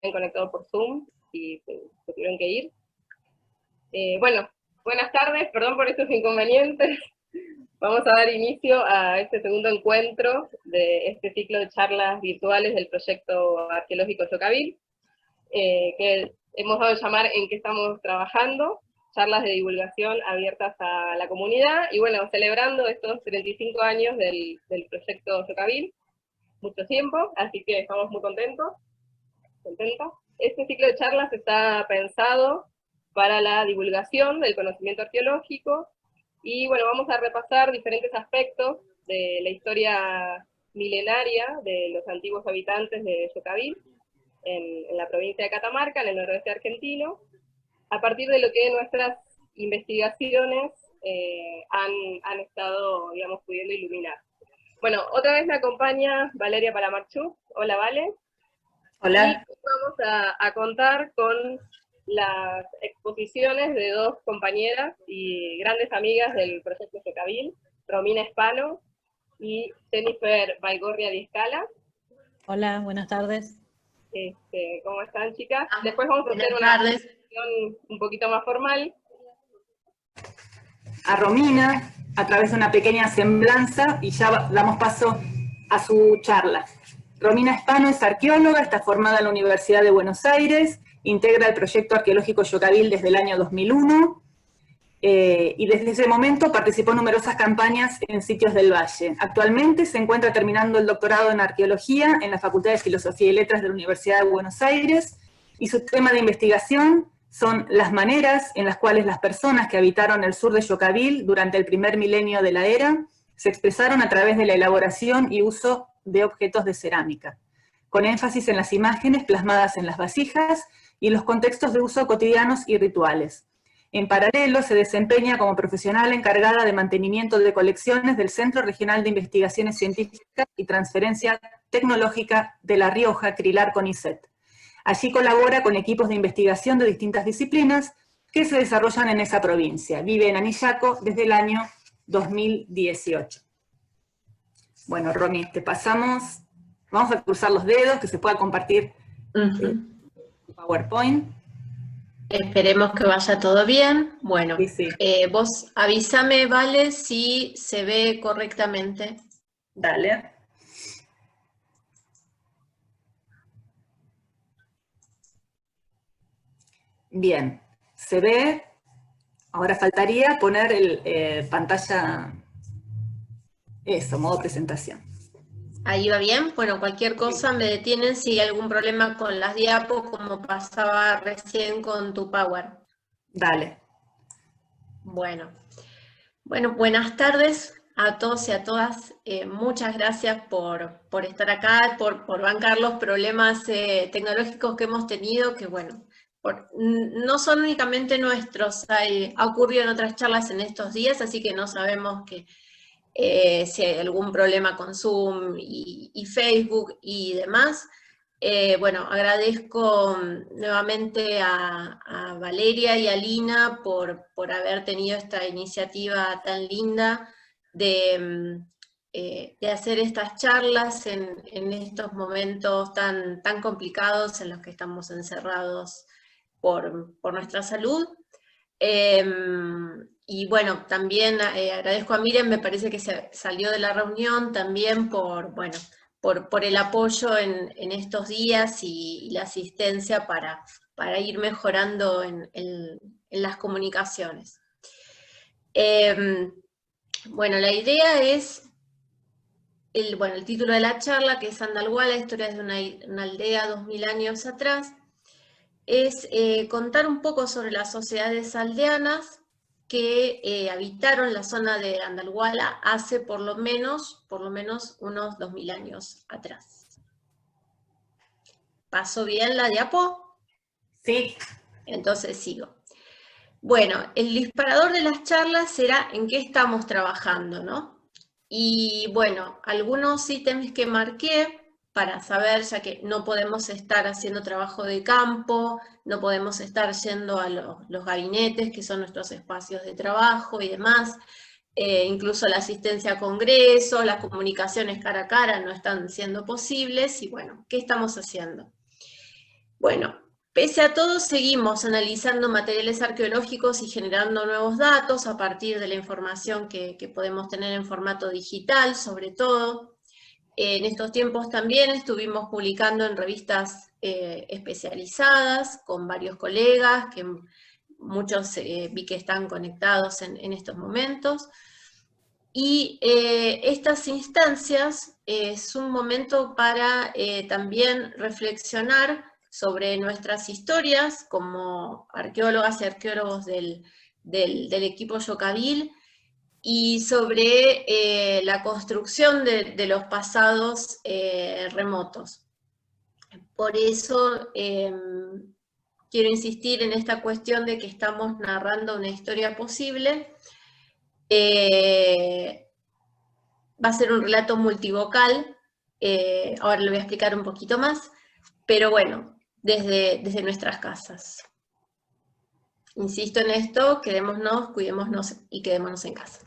conectado por Zoom y se tuvieron que ir. Bueno, buenas tardes, perdón por estos inconvenientes. Vamos a dar inicio a este segundo encuentro de este ciclo de charlas virtuales del proyecto arqueológico Yocabil, que hemos dado a llamar En qué estamos trabajando, charlas de divulgación abiertas a la comunidad, y bueno, celebrando estos 35 años del proyecto Yocabil, mucho tiempo, así que estamos muy contentas. Este ciclo de charlas está pensado para la divulgación del conocimiento arqueológico, y bueno, vamos a repasar diferentes aspectos de la historia milenaria de los antiguos habitantes de Yocabil, en la provincia de Catamarca, en el noroeste argentino, a partir de lo que nuestras investigaciones han estado, digamos, pudiendo iluminar. Bueno, otra vez me acompaña Valeria Palamarchuk. Hola, Vale. Hola. Y vamos a contar con las exposiciones de dos compañeras y grandes amigas del proyecto Yocabil, Romina Espano y Jennifer Baigorria Di Scala. Hola, buenas tardes. ¿Cómo están, chicas? Después vamos a hacer una presentación un poquito más formal. A Romina, a través de una pequeña semblanza, y ya damos paso a su charla. Romina Espano es arqueóloga, está formada en la Universidad de Buenos Aires, integra el proyecto arqueológico Yocabil desde el año 2001, y desde ese momento participó en numerosas campañas en sitios del Valle. Actualmente se encuentra terminando el doctorado en arqueología en la Facultad de Filosofía y Letras de la Universidad de Buenos Aires, y su tema de investigación son las maneras en las cuales las personas que habitaron el sur de Yocabil durante el primer milenio de la era se expresaron a través de la elaboración y uso de objetos de cerámica, con énfasis en las imágenes plasmadas en las vasijas y en los contextos de uso cotidianos y rituales. En paralelo, se desempeña como profesional encargada de mantenimiento de colecciones del Centro Regional de Investigaciones Científicas y Transferencia Tecnológica de La Rioja, CRILAR CONICET. Allí colabora con equipos de investigación de distintas disciplinas que se desarrollan en esa provincia. Vive en Anillaco desde el año 2018. Bueno, Romy, te pasamos. Vamos a cruzar los dedos, que se pueda compartir PowerPoint. Esperemos que vaya todo bien. Bueno, sí. Vos avísame, Vale, si se ve correctamente. Dale. Bien, se ve. Ahora faltaría poner el pantalla, eso, modo presentación. Ahí va bien. Bueno, cualquier cosa me detienen si hay algún problema con las diapos, como pasaba recién con tu Power. Dale. Bueno, buenas tardes a todos y a todas. Muchas gracias por estar acá, por bancar los problemas tecnológicos que hemos tenido, que bueno, no son únicamente nuestros, ha ocurrido en otras charlas en estos días, así que no sabemos si hay algún problema con Zoom y Facebook y demás. Bueno, agradezco nuevamente a Valeria y a Lina por haber tenido esta iniciativa tan linda de hacer estas charlas en estos momentos tan complicados en los que estamos encerrados por nuestra salud. Y bueno, también agradezco a Miriam, me parece que se salió de la reunión también por el apoyo en estos días y la asistencia para ir mejorando en las comunicaciones. Bueno, la idea es, el título de la charla, que es Andalguala, historias de una aldea 2000 años atrás, es contar un poco sobre las sociedades aldeanas que habitaron la zona de Andalguala hace por lo menos unos 2000 años atrás. ¿Pasó bien la diapo? Sí. Entonces sigo. Bueno, el disparador de las charlas será en qué estamos trabajando, ¿no? Y bueno, algunos ítems que marqué para saber, ya que no podemos estar haciendo trabajo de campo, no podemos estar yendo a los gabinetes, que son nuestros espacios de trabajo y demás, incluso la asistencia a congresos, las comunicaciones cara a cara no están siendo posibles, y bueno, ¿qué estamos haciendo? Bueno, pese a todo, seguimos analizando materiales arqueológicos y generando nuevos datos a partir de la información que podemos tener en formato digital, sobre todo. En estos tiempos también estuvimos publicando en revistas especializadas con varios colegas, que muchos vi que están conectados en estos momentos. Y estas instancias es un momento para también reflexionar sobre nuestras historias como arqueólogas y arqueólogos del equipo Yocabil, y sobre la construcción de los pasados remotos. Por eso quiero insistir en esta cuestión de que estamos narrando una historia posible. Va a ser un relato multivocal, ahora lo voy a explicar un poquito más, pero bueno, desde nuestras casas. Insisto en esto, quedémonos, cuidémonos y quedémonos en casa.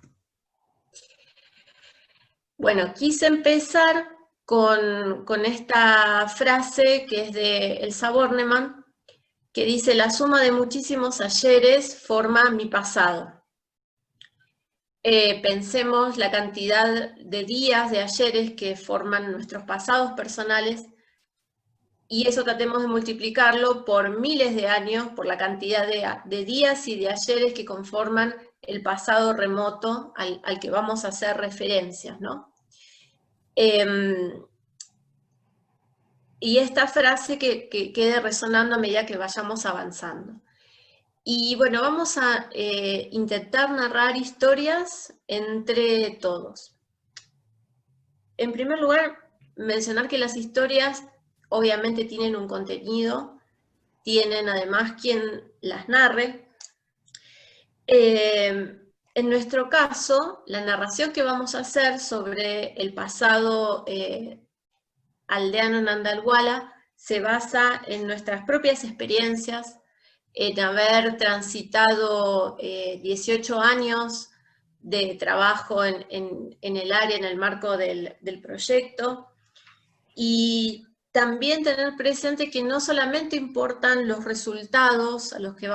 Bueno, quise empezar con esta frase que es de Elsa Bornemann, que dice: la suma de muchísimos ayeres forma mi pasado. Pensemos la cantidad de días, de ayeres que forman nuestros pasados personales, y eso tratemos de multiplicarlo por miles de años, por la cantidad de días y de ayeres que conforman el pasado remoto al que vamos a hacer referencias, ¿no? Y esta frase que quede resonando a medida que vayamos avanzando. Y bueno, vamos a intentar narrar historias entre todos. En primer lugar, mencionar que las historias obviamente tienen un contenido, tienen además quien las narre. En nuestro caso, la narración que vamos a hacer sobre el pasado aldeano en Andalguala se basa en nuestras propias experiencias, en haber transitado 18 años de trabajo en el área, en el marco del proyecto, y también tener presente que no solamente importan los resultados a los que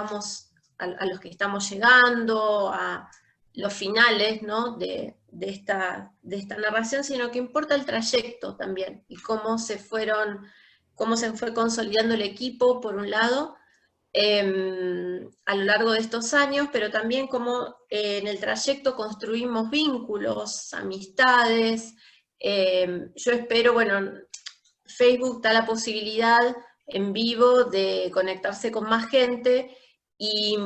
estamos llegando, a los finales, ¿no?, de esta narración, sino que importa el trayecto también, y cómo se fue consolidando el equipo, por un lado, a lo largo de estos años, pero también cómo en el trayecto construimos vínculos, amistades. Yo espero, bueno, Facebook da la posibilidad en vivo de conectarse con más gente, y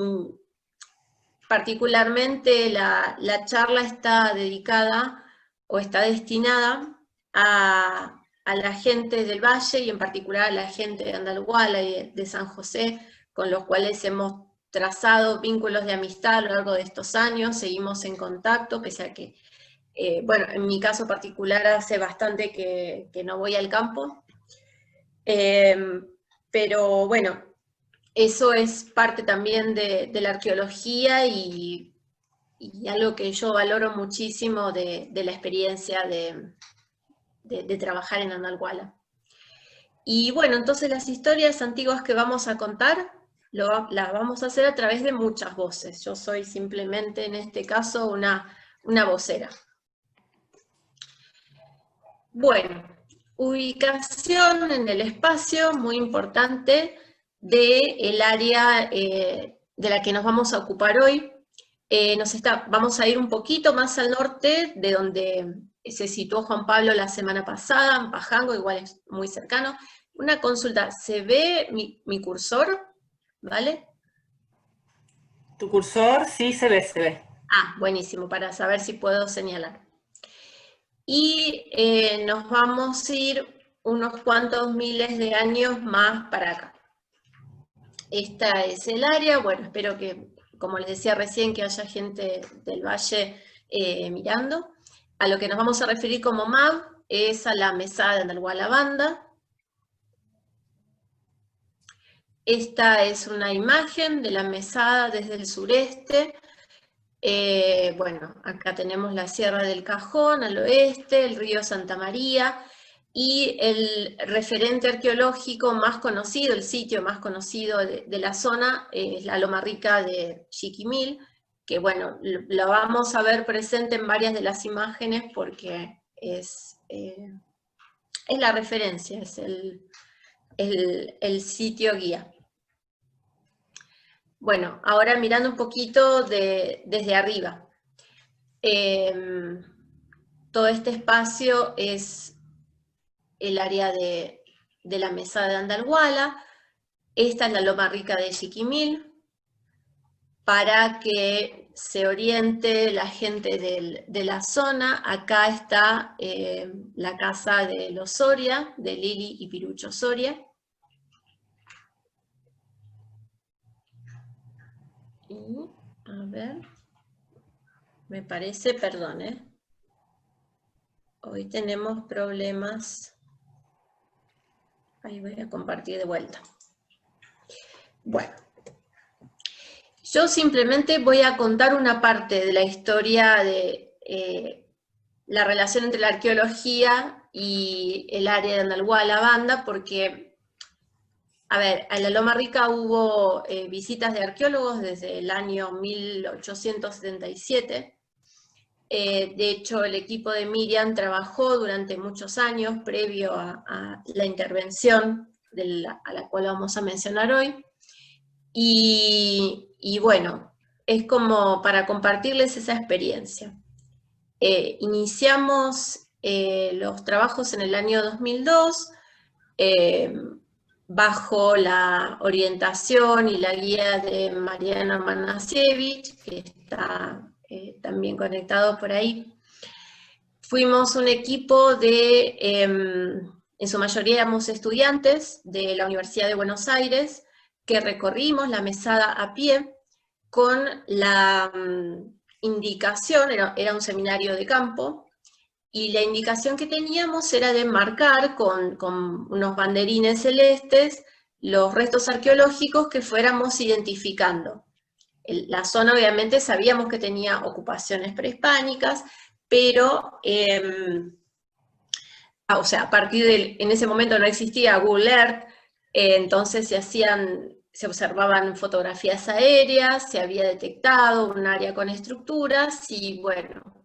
particularmente la charla está dedicada o está destinada a la gente del Valle, y en particular a la gente de Andalguala y de San José, con los cuales hemos trazado vínculos de amistad a lo largo de estos años. Seguimos en contacto, pese a que, bueno, en mi caso particular hace bastante que no voy al campo. Pero bueno, eso es parte también de la arqueología y algo que yo valoro muchísimo de la experiencia de trabajar en Andalguala. Y bueno, entonces las historias antiguas que vamos a contar, las vamos a hacer a través de muchas voces. Yo soy simplemente, en este caso, una vocera. Bueno, ubicación en el espacio, muy importante, del área de la que nos vamos a ocupar hoy. Vamos a ir un poquito más al norte de donde se situó Juan Pablo la semana pasada, en Pajango, igual es muy cercano. Una consulta, ¿se ve mi cursor? ¿Vale? Tu cursor sí se ve. Ah, buenísimo, para saber si puedo señalar. Y nos vamos a ir unos cuantos miles de años más para acá. Esta es el área. Bueno, espero que, como les decía recién, que haya gente del Valle mirando. A lo que nos vamos a referir como MAB es a la mesada de Andalguala Banda. Esta es una imagen de la mesada desde el sureste. Bueno, acá tenemos la Sierra del Cajón al oeste, el río Santa María. y el referente arqueológico más conocido, el sitio más conocido de la zona, es la Loma Rica de Chiquimil, que bueno, lo vamos a ver presente en varias de las imágenes porque es la referencia, es el sitio guía. Bueno, ahora mirando un poquito desde arriba. Todo este espacio es el área de la mesada de Andalhuala. Esta es la Loma Rica de Chiquimil. Para que se oriente la gente de la zona, acá está la casa de los Soria, de Lili y Pirucho Soria. Y, a ver, me parece, perdón, hoy tenemos problemas. Ahí voy a compartir de vuelta. Bueno. Yo simplemente voy a contar una parte de la historia de la relación entre la arqueología y el área de Andalhuala Banda, porque, a ver, a la Loma Rica hubo visitas de arqueólogos desde el año 1877. De hecho, el equipo de Miriam trabajó durante muchos años previo a la intervención a la cual vamos a mencionar hoy. Y bueno, es como para compartirles esa experiencia. Iniciamos los trabajos en el año 2002, bajo la orientación y la guía de Mariana Manasiewicz, que está también conectado por ahí. Fuimos un equipo de, en su mayoría éramos estudiantes de la Universidad de Buenos Aires, que recorrimos la mesada a pie con la indicación, era un seminario de campo, y la indicación que teníamos era de marcar con unos banderines celestes los restos arqueológicos que fuéramos identificando. La zona obviamente sabíamos que tenía ocupaciones prehispánicas, pero o sea, a partir en ese momento no existía Google Earth, entonces se observaban fotografías aéreas, se había detectado un área con estructuras, y bueno,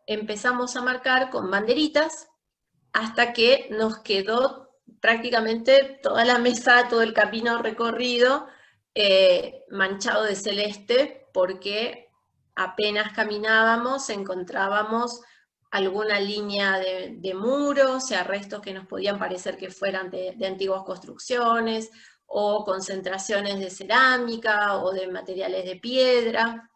empezamos a marcar con banderitas, hasta que nos quedó prácticamente toda la mesa, todo el camino recorrido, manchado de celeste, porque apenas caminábamos encontrábamos alguna línea de muros, o sea, restos que nos podían parecer que fueran de antiguas construcciones, o concentraciones de cerámica, o de materiales de piedra,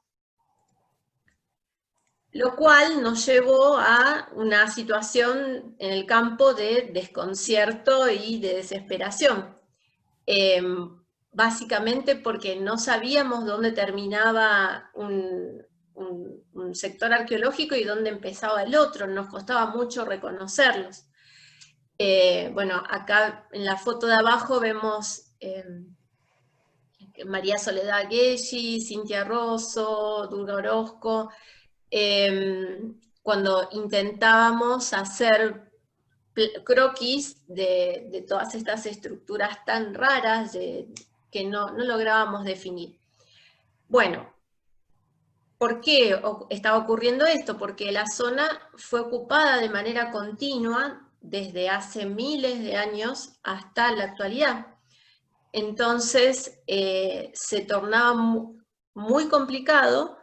lo cual nos llevó a una situación en el campo de desconcierto y de desesperación. Básicamente porque no sabíamos dónde terminaba un sector arqueológico y dónde empezaba el otro, nos costaba mucho reconocerlos. Bueno, acá en la foto de abajo vemos María Soledad Gessi, Cintia Rosso, Durga Orozco, cuando intentábamos hacer croquis de todas estas estructuras tan raras que no lográbamos definir. Bueno, ¿por qué estaba ocurriendo esto? Porque la zona fue ocupada de manera continua desde hace miles de años hasta la actualidad. Entonces se tornaba muy complicado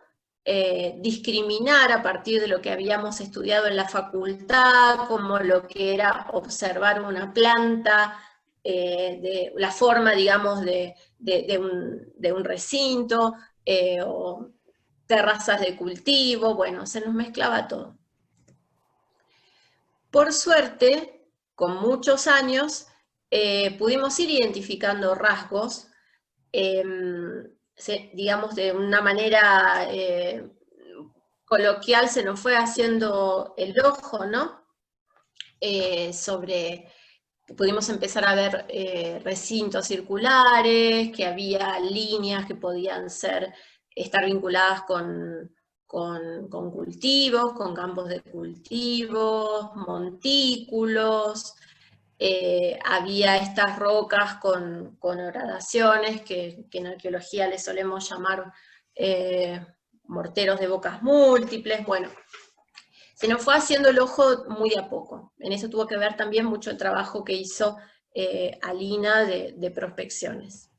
discriminar a partir de lo que habíamos estudiado en la facultad, como lo que era observar una planta, de la forma, digamos, de un recinto, o terrazas de cultivo, bueno, se nos mezclaba todo. Por suerte, con muchos años, pudimos ir identificando rasgos, digamos, de una manera coloquial se nos fue haciendo el ojo, ¿no? Pudimos empezar a ver recintos circulares, que había líneas que podían estar vinculadas con con cultivos, con campos de cultivos, montículos. Había estas rocas con horadaciones que en arqueología le solemos llamar morteros de bocas múltiples. Bueno, se nos fue haciendo el ojo muy de a poco. En eso tuvo que ver también mucho el trabajo que hizo Alina de prospecciones.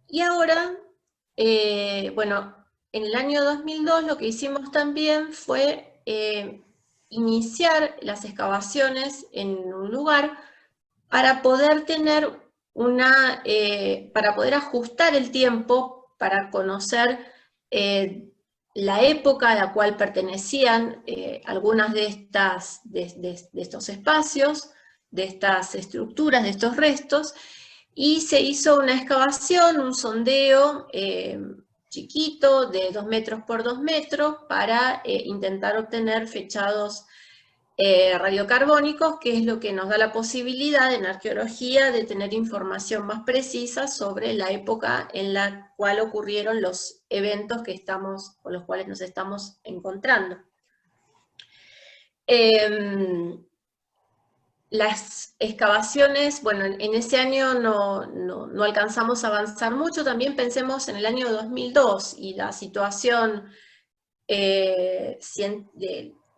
Y ahora, bueno, en el año 2002 lo que hicimos también fue iniciar las excavaciones en un lugar para poder tener para poder ajustar el tiempo, para conocer la época a la cual pertenecían algunas de estos espacios, de estas estructuras, de estos restos, y se hizo una excavación, un sondeo chiquito de 2 metros por 2 metros para intentar obtener fechados radiocarbónicos, que es lo que nos da la posibilidad en arqueología de tener información más precisa sobre la época en la cual ocurrieron los eventos con los cuales nos estamos encontrando. Las excavaciones, bueno, en ese año no alcanzamos a avanzar mucho. También pensemos en el año 2002 y la situación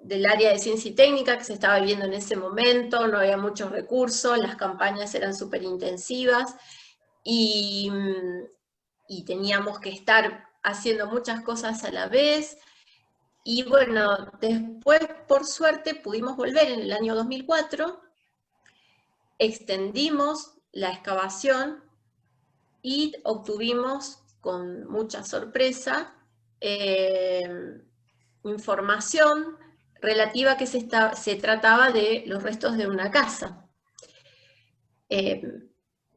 del área de ciencia y técnica que se estaba viviendo en ese momento. No había muchos recursos, las campañas eran súper intensivas y teníamos que estar haciendo muchas cosas a la vez. Y bueno, después, por suerte, pudimos volver en el año 2004, extendimos la excavación y obtuvimos, con mucha sorpresa, información relativa que se trataba de los restos de una casa.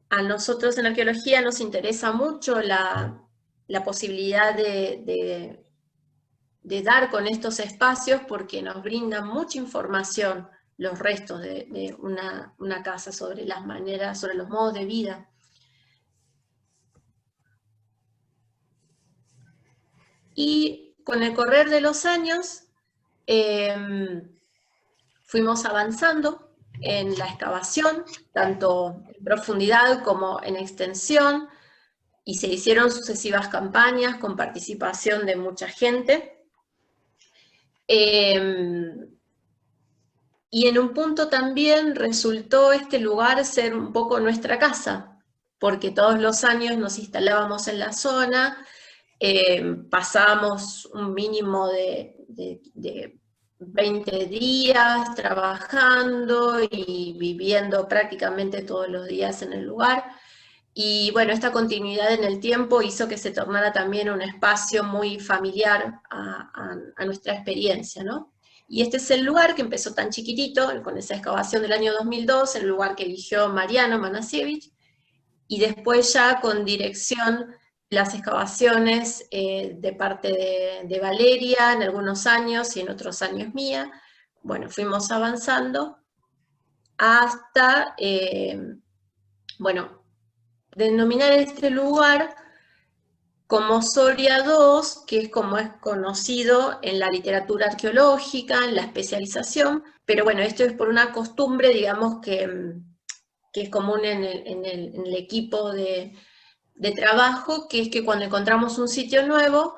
A nosotros en arqueología nos interesa mucho la posibilidad de dar con estos espacios porque nos brindan mucha información los restos de una casa sobre las maneras, sobre los modos de vida. Y con el correr de los años fuimos avanzando en la excavación, tanto en profundidad como en extensión, y se hicieron sucesivas campañas con participación de mucha gente. Y en un punto también resultó este lugar ser un poco nuestra casa, porque todos los años nos instalábamos en la zona, pasábamos un mínimo de 20 días trabajando y viviendo prácticamente todos los días en el lugar. Y bueno, esta continuidad en el tiempo hizo que se tornara también un espacio muy familiar a nuestra experiencia, ¿no? Y este es el lugar que empezó tan chiquitito, con esa excavación del año 2002, el lugar que eligió Mariano Manasiewicz, y después ya con dirección las excavaciones de parte de Valeria en algunos años y en otros años mía. Bueno, fuimos avanzando hasta, bueno, denominar este lugar como Soria II, que es como es conocido en la literatura arqueológica, en la especialización, pero bueno, esto es por una costumbre, digamos, que es común en el equipo de trabajo, que es que cuando encontramos un sitio nuevo,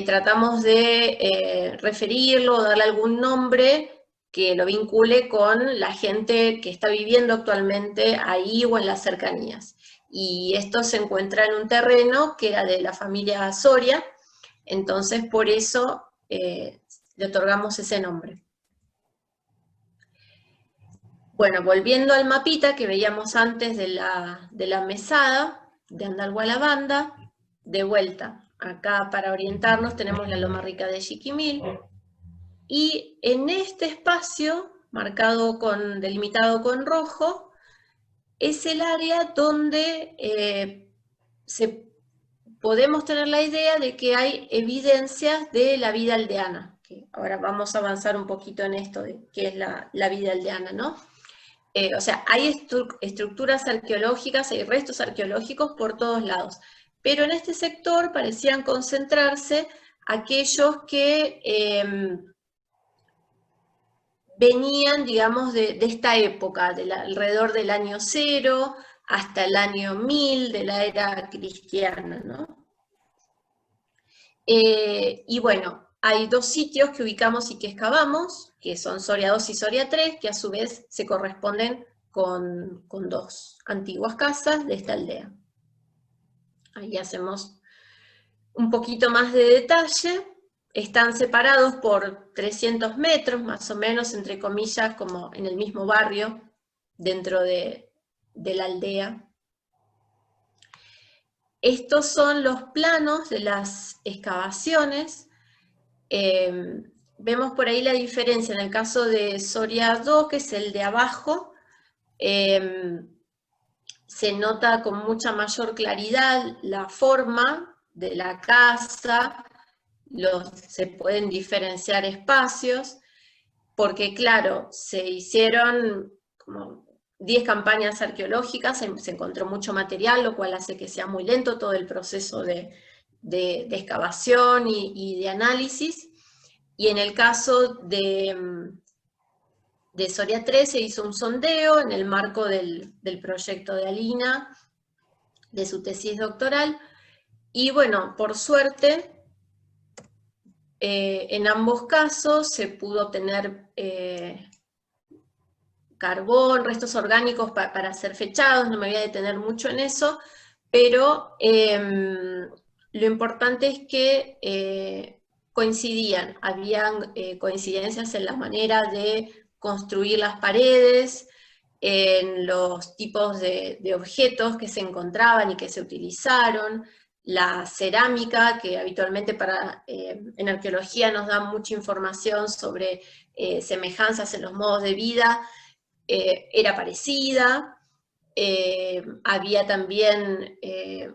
tratamos de referirlo o darle algún nombre que lo vincule con la gente que está viviendo actualmente ahí o en las cercanías. Y esto se encuentra en un terreno que era de la familia Soria, entonces por eso le otorgamos ese nombre. Bueno, volviendo al mapita que veíamos antes de la mesada de Andalgualabanda, de vuelta, acá para orientarnos tenemos la Loma Rica de Yiquimil, y en este espacio, delimitado con rojo, es el área donde podemos tener la idea de que hay evidencias de la vida aldeana. Que ahora vamos a avanzar un poquito en esto de qué es la vida aldeana, ¿no? O sea, hay estructuras arqueológicas, hay restos arqueológicos por todos lados, pero en este sector parecían concentrarse aquellos que venían, digamos, de esta época, alrededor del año 0 hasta el año 1000 de la era cristiana, ¿no? Y bueno, hay dos sitios que ubicamos y que excavamos, que son Soria 2 y Soria 3, que a su vez se corresponden con dos antiguas casas de esta aldea. Ahí hacemos un poquito más de detalle. Están separados por 300 metros, más o menos, entre comillas, como en el mismo barrio, dentro de la aldea. Estos son los planos de las excavaciones. Vemos por ahí la diferencia en el caso de Soria 2, que es el de abajo. Se nota con mucha mayor claridad la forma de la casa, se pueden diferenciar espacios, porque claro, se hicieron como 10 campañas arqueológicas, se encontró mucho material, lo cual hace que sea muy lento todo el proceso de excavación y de análisis. Y en el caso de Soria 3 se hizo un sondeo en el marco del proyecto de Alina, de su tesis doctoral, y bueno, por suerte, en ambos casos se pudo obtener carbón, restos orgánicos para ser fechados, no me voy a detener mucho en eso, pero lo importante es que coincidían, habían coincidencias en la manera de construir las paredes, en los tipos de objetos que se encontraban y que se utilizaron, la cerámica, que habitualmente en arqueología nos da mucha información sobre semejanzas en los modos de vida, era parecida. Había también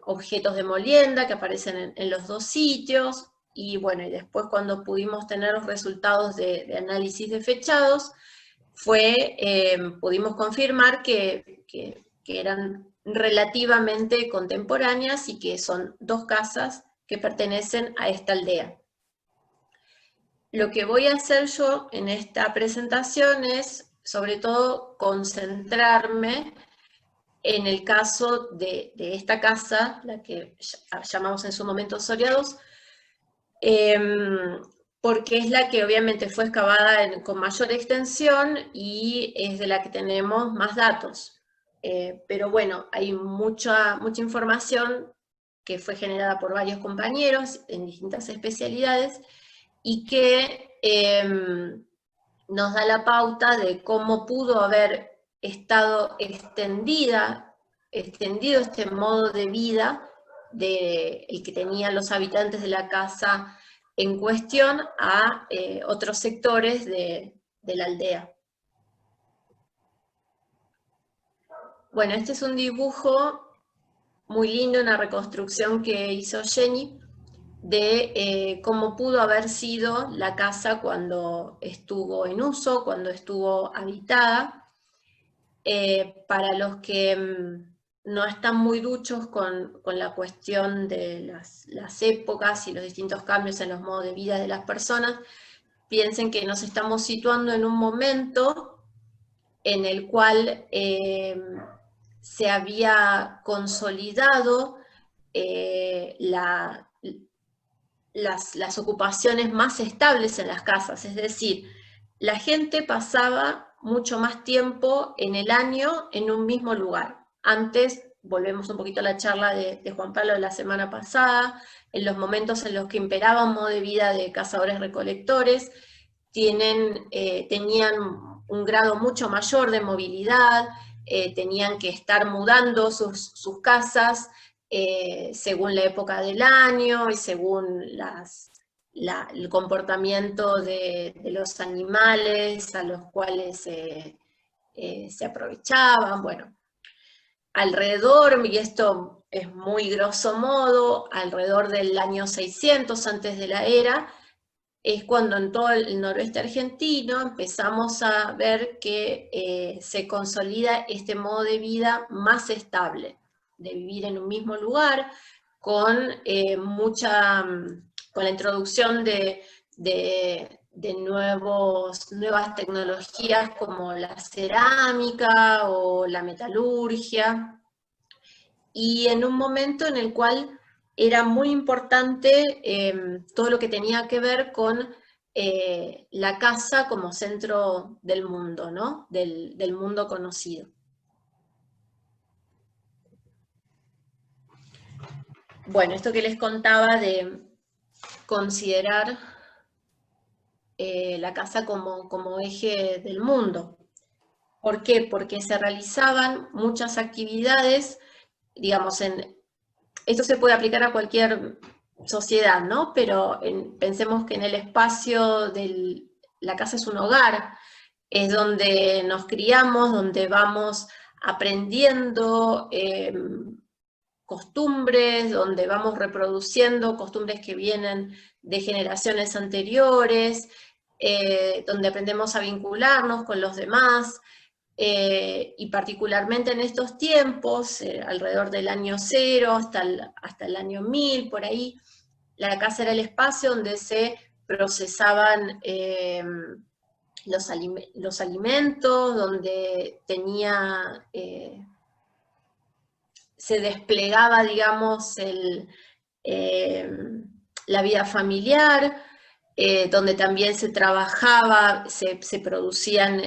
objetos de molienda que aparecen en los dos sitios, y bueno, y después cuando pudimos tener los resultados de análisis de fechados, pudimos confirmar que eran relativamente contemporáneas y que son dos casas que pertenecen a esta aldea. Lo que voy a hacer yo en esta presentación es, sobre todo, concentrarme en el caso de esta casa, la que llamamos en su momento Soria 2, porque es la que obviamente fue excavada con mayor extensión y es de la que tenemos más datos. Pero bueno, hay mucha información que fue generada por varios compañeros en distintas especialidades y que nos da la pauta de cómo pudo haber estado extendido este modo de vida el que tenían los habitantes de la casa en cuestión a otros sectores de la aldea. Bueno, este es un dibujo muy lindo, una reconstrucción que hizo Jenny de cómo pudo haber sido la casa cuando estuvo en uso, cuando estuvo habitada. Para los que no están muy duchos con la cuestión de las épocas y los distintos cambios en los modos de vida de las personas, piensen que nos estamos situando en un momento en el cual se había consolidado las ocupaciones más estables en las casas, es decir, la gente pasaba mucho más tiempo en el año en un mismo lugar. Antes, volvemos un poquito a la charla de Juan Pablo de la semana pasada, en los momentos en los que imperaba un modo de vida de cazadores-recolectores, tenían un grado mucho mayor de movilidad, tenían que estar mudando sus casas según la época del año y según el comportamiento de los animales a los cuales se aprovechaban. Bueno, alrededor, y esto es muy grosso modo, alrededor del año 600 antes de la era, es cuando en todo el noroeste argentino empezamos a ver que se consolida este modo de vida más estable, de vivir en un mismo lugar, con con la introducción de nuevas tecnologías como la cerámica o la metalurgia, y en un momento en el cual era muy importante todo lo que tenía que ver con la casa como centro del mundo, ¿no? Del mundo conocido. Bueno, esto que les contaba de considerar la casa como eje del mundo. ¿Por qué? Porque se realizaban muchas actividades, digamos, esto se puede aplicar a cualquier sociedad, ¿no? Pero pensemos que en el espacio la casa es un hogar, es donde nos criamos, donde vamos aprendiendo costumbres, donde vamos reproduciendo costumbres que vienen de generaciones anteriores, donde aprendemos a vincularnos con los demás, y particularmente en estos tiempos, alrededor del año 0 hasta el año 1000, por ahí, la casa era el espacio donde se procesaban los alimentos, donde se desplegaba, digamos, la vida familiar, donde también se trabajaba, se producían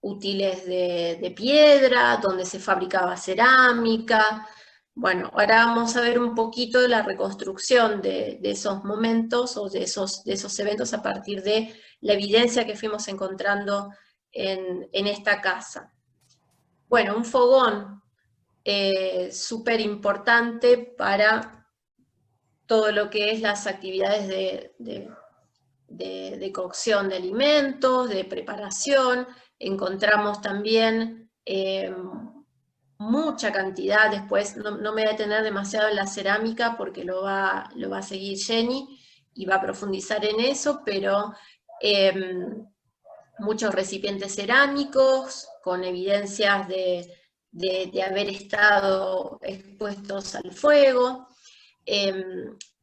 útiles de piedra, donde se fabricaba cerámica. Bueno, ahora vamos a ver un poquito la reconstrucción de esos momentos o de esos eventos a partir de la evidencia que fuimos encontrando en esta casa. Bueno, un fogón súper importante para todo lo que es las actividades de cocción de alimentos, de preparación. Encontramos también mucha cantidad, después no me voy a detener demasiado en la cerámica porque lo va a seguir Jenny y va a profundizar en eso, pero muchos recipientes cerámicos con evidencias de haber estado expuestos al fuego.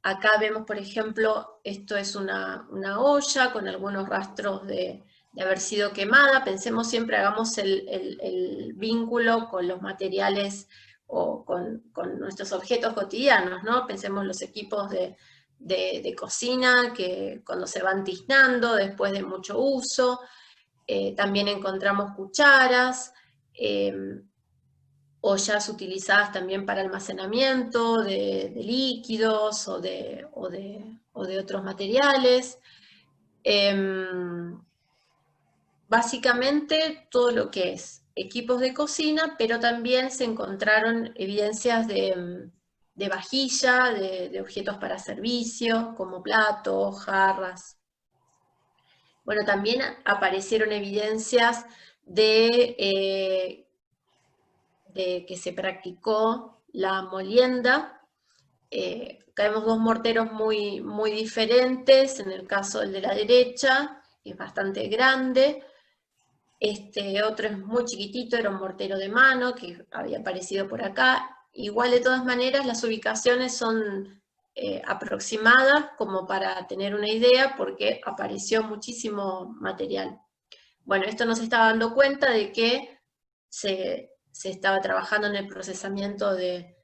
Acá vemos, por ejemplo, esto es una olla con algunos rastros de haber sido quemada. Pensemos siempre, hagamos el vínculo con los materiales o con nuestros objetos cotidianos, ¿no? Pensemos los equipos de cocina que cuando se van tiznando después de mucho uso. También encontramos cucharas, ollas utilizadas también para almacenamiento de líquidos o de otros materiales. Básicamente todo lo que es equipos de cocina, pero también se encontraron evidencias de vajilla, de objetos para servicio, como platos, jarras. Bueno, también aparecieron evidencias de que se practicó la molienda. Acá vemos dos morteros muy, muy diferentes. En el caso del de la derecha, es bastante grande. Este otro es muy chiquitito, era un mortero de mano que había aparecido por acá. Igual, de todas maneras, las ubicaciones son aproximadas como para tener una idea, porque apareció muchísimo material. Bueno, esto nos está dando cuenta de que se estaba trabajando en el procesamiento de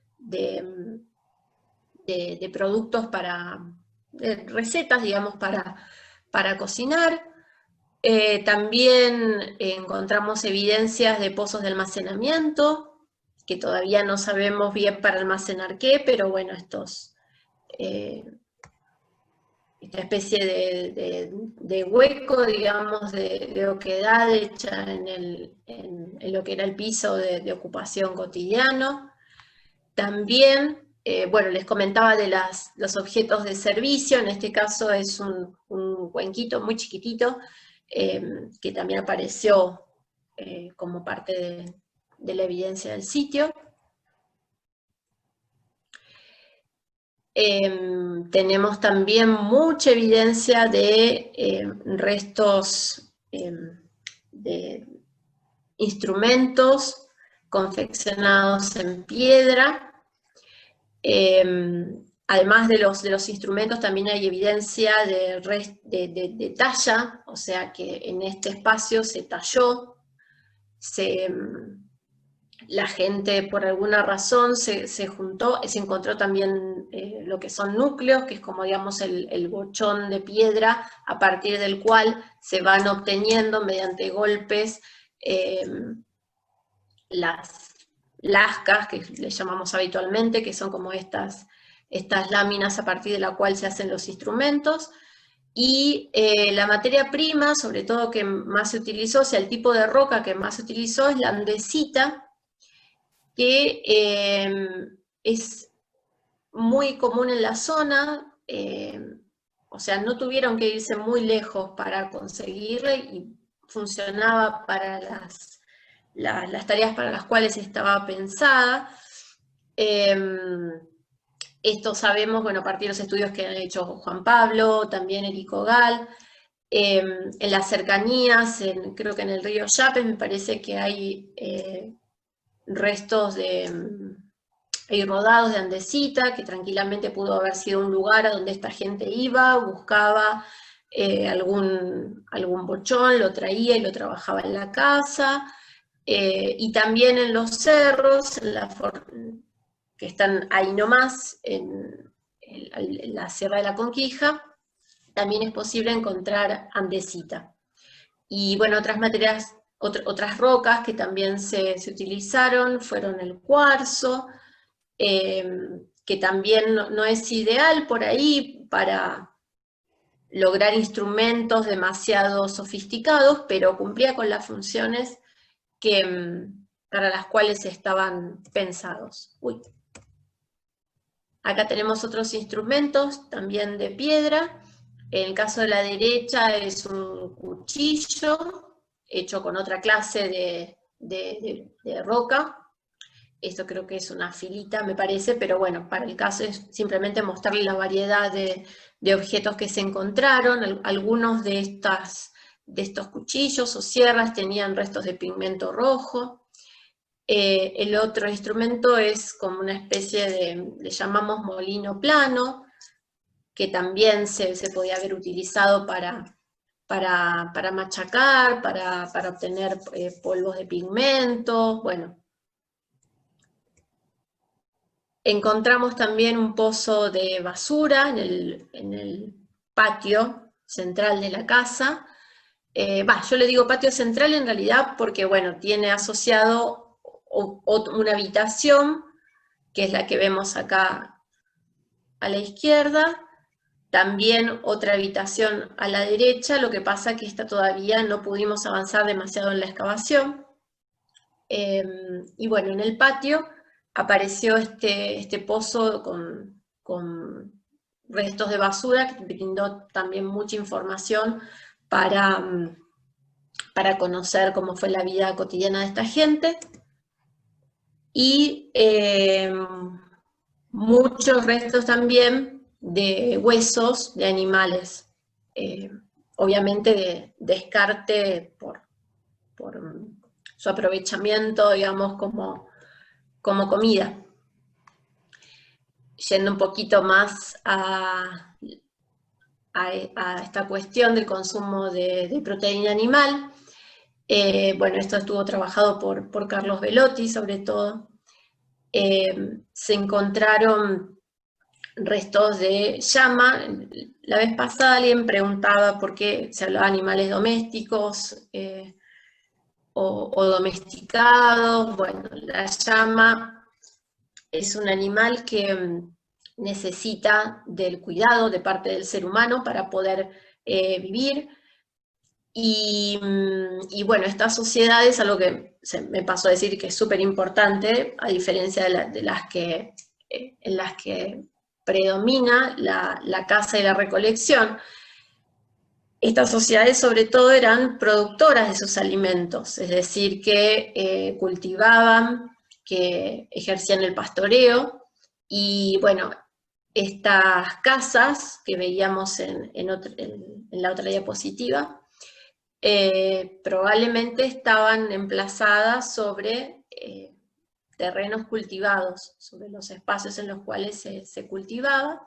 productos de recetas, digamos, para cocinar. También encontramos evidencias de pozos de almacenamiento, que todavía no sabemos bien para almacenar qué, pero bueno, esta especie de hueco, digamos, de oquedad hecha en lo que era el piso de ocupación cotidiano. También, bueno, les comentaba de los objetos de servicio. En este caso es un cuenquito muy chiquitito, que también apareció como parte de la evidencia del sitio. Tenemos también mucha evidencia de restos de instrumentos confeccionados en piedra. Además de los instrumentos, también hay evidencia de talla, o sea que en este espacio se talló, la gente por alguna razón se juntó, se encontró también lo que son núcleos, que es como digamos el bochón de piedra a partir del cual se van obteniendo mediante golpes las lascas, que le llamamos habitualmente, que son como estas láminas a partir de la cual se hacen los instrumentos. Y la materia prima, sobre todo que más se utilizó, o sea, el tipo de roca que más se utilizó es la andesita, que es muy común en la zona, o sea, no tuvieron que irse muy lejos para conseguirla y funcionaba para las tareas para las cuales estaba pensada. Esto sabemos, bueno, a partir de los estudios que han hecho Juan Pablo, también Erico Gal, en las cercanías, creo que en el río Yapes me parece que hay restos hay rodados de andesita, que tranquilamente pudo haber sido un lugar a donde esta gente iba, buscaba algún bochón, lo traía y lo trabajaba en la casa, y también en los cerros, que están ahí nomás, en la Sierra de la Conquija, también es posible encontrar andesita. Y bueno, otras materias, otras rocas que también se utilizaron fueron el cuarzo, que también no es ideal por ahí para lograr instrumentos demasiado sofisticados, pero cumplía con las funciones para las cuales estaban pensados. Acá tenemos otros instrumentos, también de piedra. En el caso de la derecha es un cuchillo, hecho con otra clase de roca. Esto creo que es una filita, me parece, pero bueno, para el caso es simplemente mostrarle la variedad de objetos que se encontraron. Algunos de estos cuchillos o sierras tenían restos de pigmento rojo. El otro instrumento es como una especie le llamamos molino plano, que también se podía haber utilizado para machacar, para obtener polvos de pigmento, bueno. Encontramos también un pozo de basura en el patio central de la casa. Yo le digo patio central en realidad porque, bueno, tiene asociado una habitación, que es la que vemos acá a la izquierda, también otra habitación a la derecha, lo que pasa que esta todavía no pudimos avanzar demasiado en la excavación. Y bueno, en el patio apareció este pozo con restos de basura, que brindó también mucha información para conocer cómo fue la vida cotidiana de esta gente. Y muchos restos también de huesos de animales, obviamente de descarte por su aprovechamiento, digamos, como comida. Yendo un poquito más a esta cuestión del consumo de proteína animal, bueno, esto estuvo trabajado por Carlos Velotti, sobre todo. Se encontraron restos de llama. La vez pasada alguien preguntaba por qué se hablaba de animales domésticos o domesticados. Bueno, la llama es un animal que necesita del cuidado de parte del ser humano para poder vivir. Y bueno, estas sociedades, algo que me pasó a decir que es súper importante, a diferencia de las que en las que predomina la caza y la recolección, estas sociedades sobre todo eran productoras de sus alimentos, es decir, que cultivaban, que ejercían el pastoreo, y bueno, estas casas que veíamos en la otra diapositiva, probablemente estaban emplazadas sobre terrenos cultivados, sobre los espacios en los cuales se cultivaba,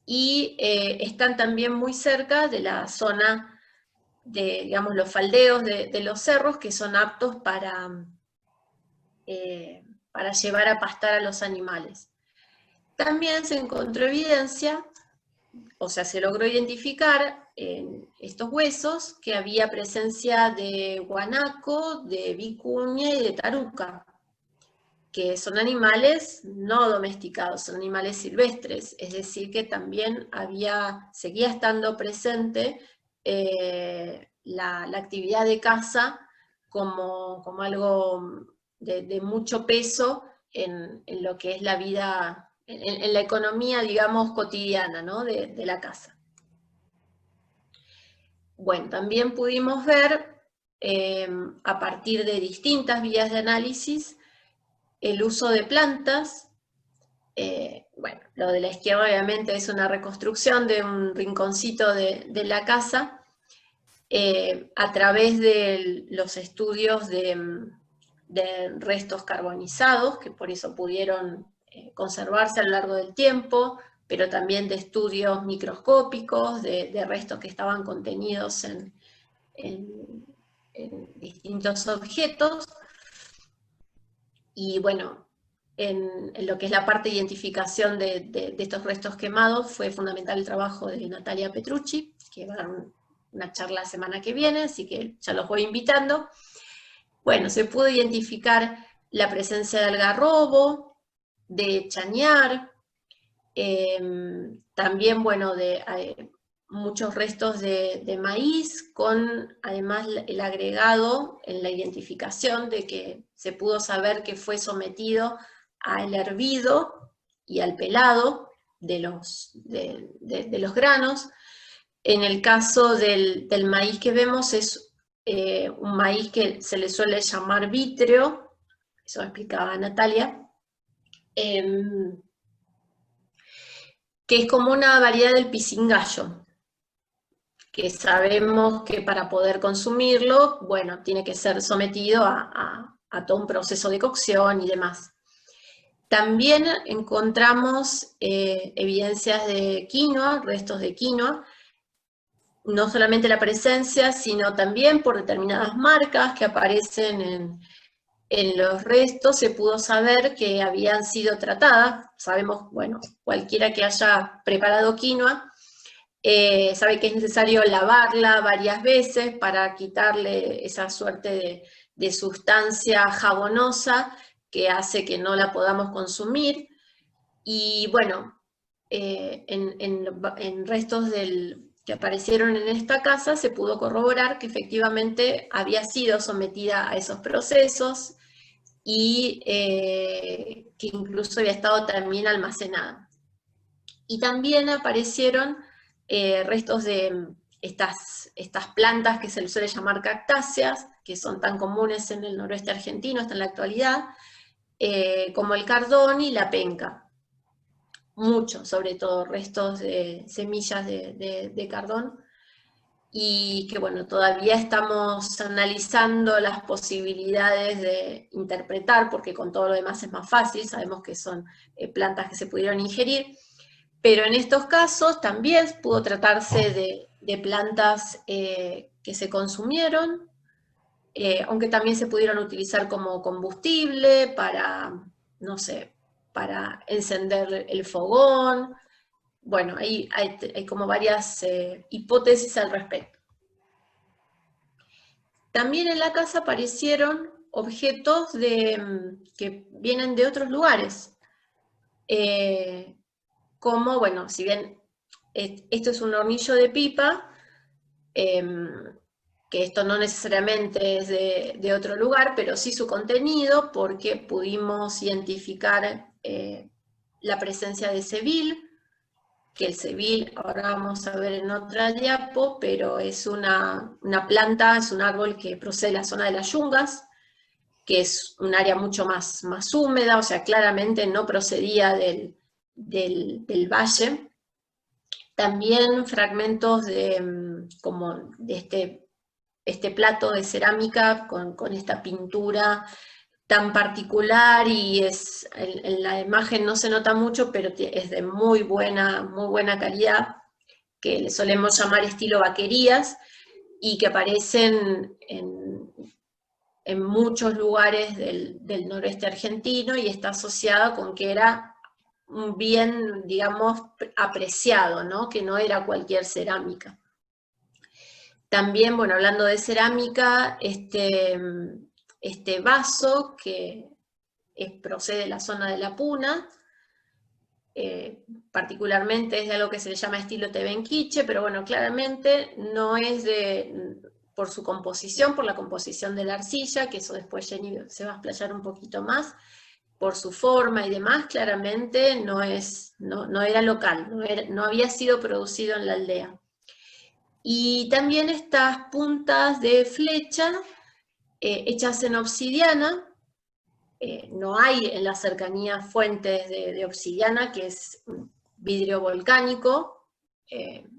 y están también muy cerca de la zona de, digamos, los faldeos de los cerros, que son aptos para llevar a pastar a los animales. También se encontró evidencia, o sea, se logró identificar en estos huesos que había presencia de guanaco, de vicuña y de taruca, que son animales no domesticados, son animales silvestres, es decir, que también seguía estando presente la actividad de caza como algo de mucho peso en lo que es la vida, en la economía, digamos, cotidiana, ¿no? de la caza. Bueno, también pudimos ver, a partir de distintas vías de análisis, el uso de plantas. Bueno, lo de la izquierda obviamente es una reconstrucción de un rinconcito de la casa, a través de los estudios de restos carbonizados, que por eso pudieron conservarse a lo largo del tiempo, pero también de estudios microscópicos, de restos que estaban contenidos en distintos objetos. Y bueno, en lo que es la parte de identificación de estos restos quemados, fue fundamental el trabajo de Natalia Petrucci, que va a dar una charla la semana que viene, así que ya los voy invitando. Bueno, se pudo identificar la presencia de algarrobo, de chañar, también, bueno, de muchos restos de maíz, con además el agregado en la identificación de que se pudo saber que fue sometido al hervido y al pelado de los granos. En el caso del maíz que vemos, es un maíz que se le suele llamar vítreo, eso explicaba Natalia, que es como una variedad del pisingallo, que sabemos que para poder consumirlo, bueno, tiene que ser sometido a todo un proceso de cocción y demás. También encontramos evidencias de quinoa, restos de quinoa, no solamente la presencia, sino también por determinadas marcas que aparecen en los restos, se pudo saber que habían sido tratadas. Sabemos, bueno, cualquiera que haya preparado quinoa, sabe que es necesario lavarla varias veces para quitarle esa suerte de sustancia jabonosa que hace que no la podamos consumir. Y bueno, en restos que aparecieron en esta casa se pudo corroborar que efectivamente había sido sometida a esos procesos y que incluso había estado también almacenada. Y también aparecieron restos de estas plantas que se les suele llamar cactáceas, que son tan comunes en el noroeste argentino hasta en la actualidad, como el cardón y la penca. Muchos, sobre todo, restos de semillas de cardón, y que bueno, todavía estamos analizando las posibilidades de interpretar, porque con todo lo demás es más fácil, sabemos que son plantas que se pudieron ingerir, pero en estos casos también pudo tratarse de plantas que se consumieron, aunque también se pudieron utilizar como combustible para, no sé, para encender el fogón. Bueno, hay como varias hipótesis al respecto. También en la casa aparecieron objetos que vienen de otros lugares, como, bueno, si bien esto es un hornillo de pipa, que esto no necesariamente es de otro lugar, pero sí su contenido, porque pudimos identificar la presencia de sebil, que el sebil, ahora vamos a ver en otra diapo, pero es una planta, es un árbol que procede de la zona de las yungas, que es un área mucho más húmeda, o sea, claramente no procedía del valle. También fragmentos como de este plato de cerámica con esta pintura tan particular y en la imagen no se nota mucho, pero es de muy buena calidad, que le solemos llamar estilo vaquerías, y que aparecen en muchos lugares del noreste argentino, y está asociado con que era un bien, digamos, apreciado, ¿no? Que no era cualquier cerámica. También, bueno, hablando de cerámica, este vaso, que procede de la zona de la Puna, particularmente es de algo que se le llama estilo tebenquiche, pero bueno, claramente no es por su composición, por la composición de la arcilla, que eso después Jenny se va a explayar un poquito más, por su forma y demás, claramente no era local, no había sido producido en la aldea. Y también estas puntas de flecha hechas en obsidiana. No hay en las cercanías fuentes de obsidiana, que es vidrio volcánico.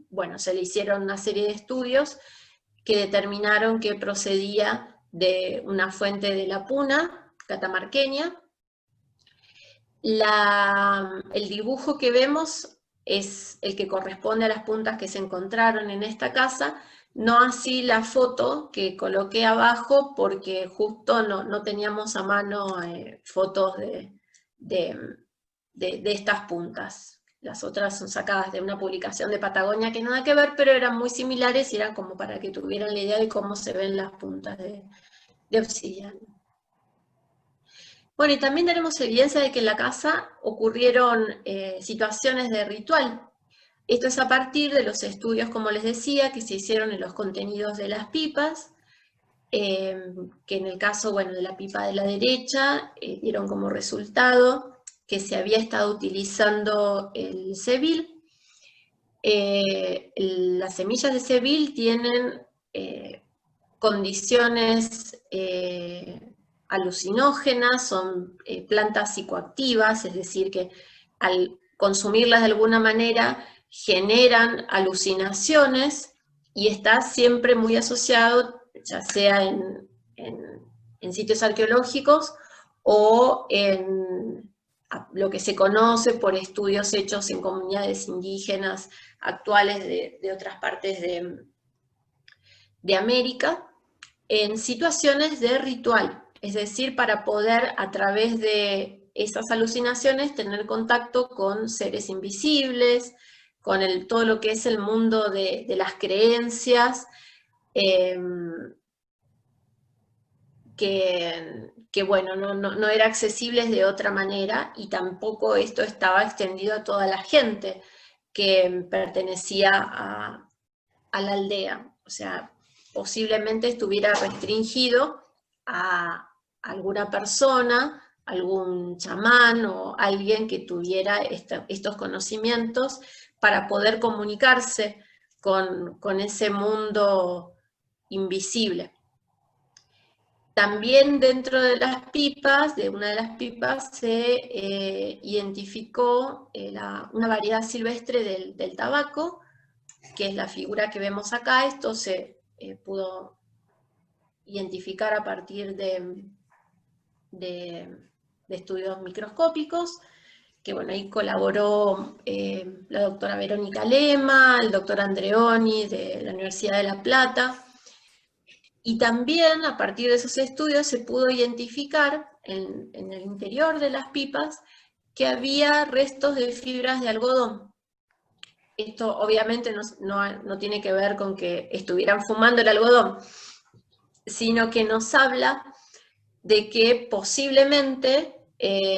Bueno, se le hicieron una serie de estudios que determinaron que procedía de una fuente de la Puna, catamarqueña. El dibujo que vemos es el que corresponde a las puntas que se encontraron en esta casa, no así la foto que coloqué abajo, porque justo no teníamos a mano fotos de estas puntas. Las otras son sacadas de una publicación de Patagonia que nada que ver, pero eran muy similares y eran como para que tuvieran la idea de cómo se ven las puntas de obsidiana. Bueno, y también tenemos evidencia de que en la casa ocurrieron situaciones de ritual. Esto es a partir de los estudios, como les decía, que se hicieron en los contenidos de las pipas, que en el caso, bueno, de la pipa de la derecha, dieron como resultado que se había estado utilizando el Seville. Las semillas de Seville tienen condiciones alucinógenas, son plantas psicoactivas, es decir, que al consumirlas de alguna manera generan alucinaciones, y está siempre muy asociado, ya sea en sitios arqueológicos o en lo que se conoce por estudios hechos en comunidades indígenas actuales de otras partes de América, en situaciones de ritual, es decir, para poder a través de esas alucinaciones tener contacto con seres invisibles, con todo lo que es el mundo de las creencias, que bueno, no era accesibles de otra manera, y tampoco esto estaba extendido a toda la gente que pertenecía a la aldea. O sea, posiblemente estuviera restringido a alguna persona, algún chamán o alguien que tuviera estos conocimientos para poder comunicarse con ese mundo invisible. También dentro de las pipas, de una de las pipas, se identificó una variedad silvestre del tabaco, que es la figura que vemos acá. Esto se pudo identificar a partir de estudios microscópicos, que bueno, ahí colaboró la doctora Verónica Lema, el doctor Andreoni de la Universidad de La Plata, y también a partir de esos estudios se pudo identificar en el interior de las pipas que había restos de fibras de algodón. Esto obviamente no tiene que ver con que estuvieran fumando el algodón, sino que nos habla de que posiblemente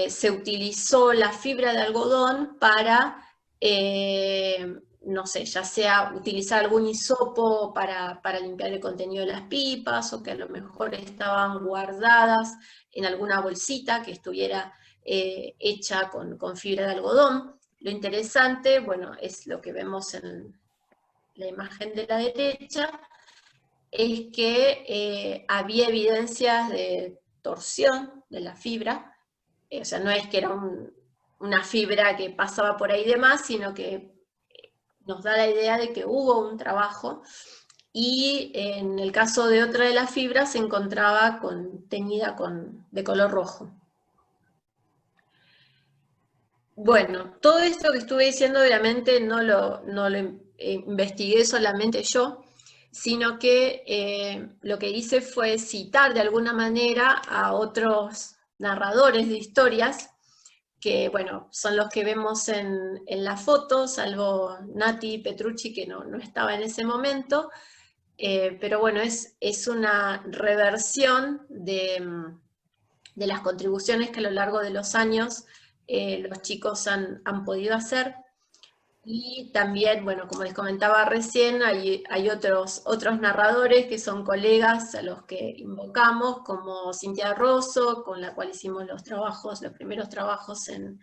se utilizó la fibra de algodón para, no sé, ya sea utilizar algún hisopo para limpiar el contenido de las pipas, o que a lo mejor estaban guardadas en alguna bolsita que estuviera hecha con fibra de algodón. Lo interesante, bueno, es lo que vemos en la imagen de la derecha, es que había evidencias de torsión de la fibra, o sea, no es que era una fibra que pasaba por ahí de más, sino que nos da la idea de que hubo un trabajo y en el caso de otra de las fibras se encontraba teñida de color rojo. Bueno, todo esto que estuve diciendo obviamente no lo investigué solamente yo, sino que lo que hice fue citar de alguna manera a otros narradores de historias, que bueno, son los que vemos en la foto, salvo Nati Petrucci, que no estaba en ese momento, pero bueno, es una reversión de las contribuciones que a lo largo de los años los chicos han podido hacer. Y también, bueno, como les comentaba recién, hay otros narradores que son colegas a los que invocamos, como Cintia Rosso, con la cual hicimos los primeros trabajos en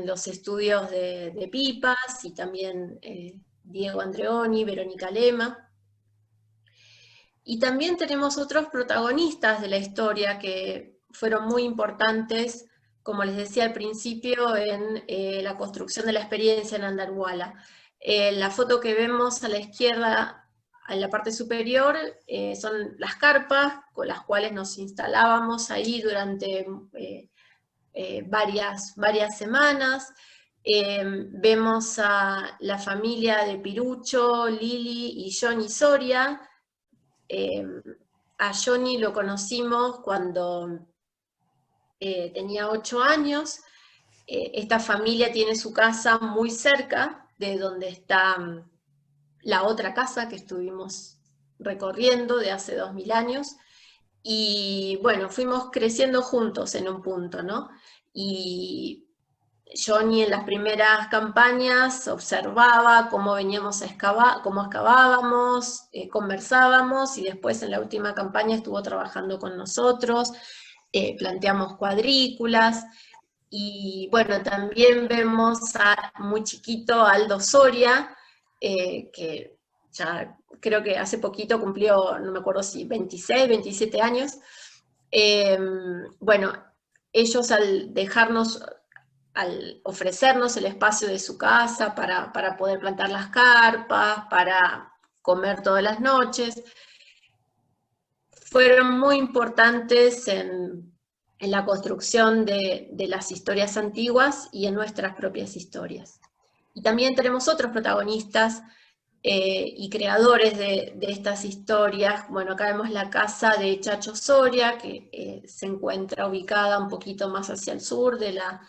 los estudios de pipas, y también Diego Andreoni, Verónica Lema. Y también tenemos otros protagonistas de la historia que fueron muy importantes, como les decía al principio, en la construcción de la experiencia en Andalhuala. La foto que vemos a la izquierda, en la parte superior, son las carpas con las cuales nos instalábamos ahí durante varias semanas. Vemos a la familia de Pirucho, Lili y Johnny Soria. A Johnny lo conocimos cuando tenía 8 años. Esta familia tiene su casa muy cerca de donde está la otra casa que estuvimos recorriendo de hace 2000 años. Y bueno, fuimos creciendo juntos en un punto, ¿no? Y Johnny en las primeras campañas observaba cómo veníamos a excavar, cómo excavábamos, conversábamos, y después en la última campaña estuvo trabajando con nosotros, planteamos cuadrículas, y bueno, también vemos a muy chiquito Aldo Soria, que ya creo que hace poquito cumplió, no me acuerdo si 26, 27 años. Bueno, ellos al ofrecernos el espacio de su casa para poder plantar las carpas, para comer todas las noches, fueron muy importantes en la construcción de las historias antiguas y en nuestras propias historias. Y también tenemos otros protagonistas y creadores de estas historias. Bueno, acá vemos la casa de Chacho Soria, que se encuentra ubicada un poquito más hacia el sur de la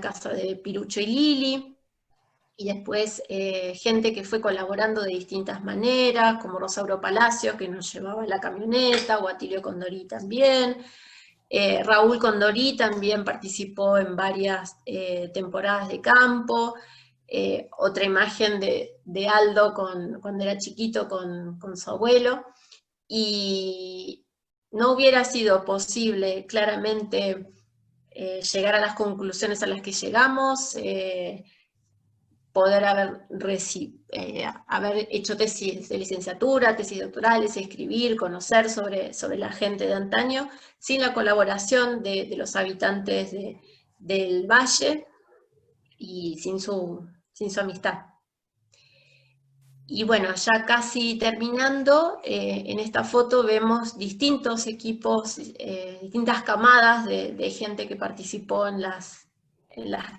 casa de Pirucho y Lili, y después gente que fue colaborando de distintas maneras, como Rosauro Palacios, que nos llevaba en la camioneta, o Atilio Condorí también. Raúl Condorí también participó en varias temporadas de campo. Otra imagen de Aldo cuando era chiquito con su abuelo. Y no hubiera sido posible claramente llegar a las conclusiones a las que llegamos, poder haber hecho tesis de licenciatura, tesis doctorales, escribir, conocer sobre la gente de antaño, sin la colaboración de los habitantes del valle y sin su amistad. Y bueno, ya casi terminando, en esta foto vemos distintos equipos, distintas camadas de gente que participó en las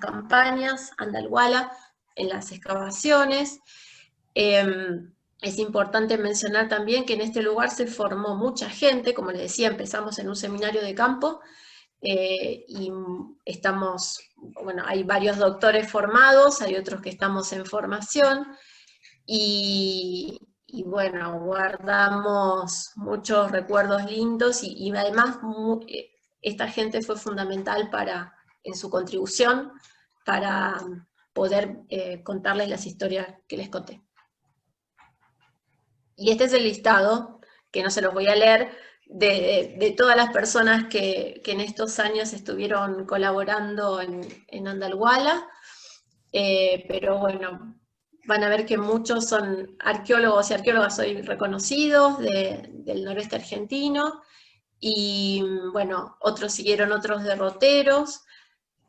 campañas Andalhuala, en las excavaciones. Es importante mencionar también que en este lugar se formó mucha gente, como les decía, empezamos en un seminario de campo, y hay varios doctores formados, hay otros que estamos en formación, y bueno, guardamos muchos recuerdos lindos, y además esta gente fue fundamental en su contribución para poder contarles las historias que les conté. Y este es el listado, que no se los voy a leer, de todas las personas que en estos años estuvieron colaborando en Andalhuala, pero bueno, van a ver que muchos son arqueólogos y arqueólogas hoy reconocidos del noreste argentino, y bueno, otros siguieron otros derroteros,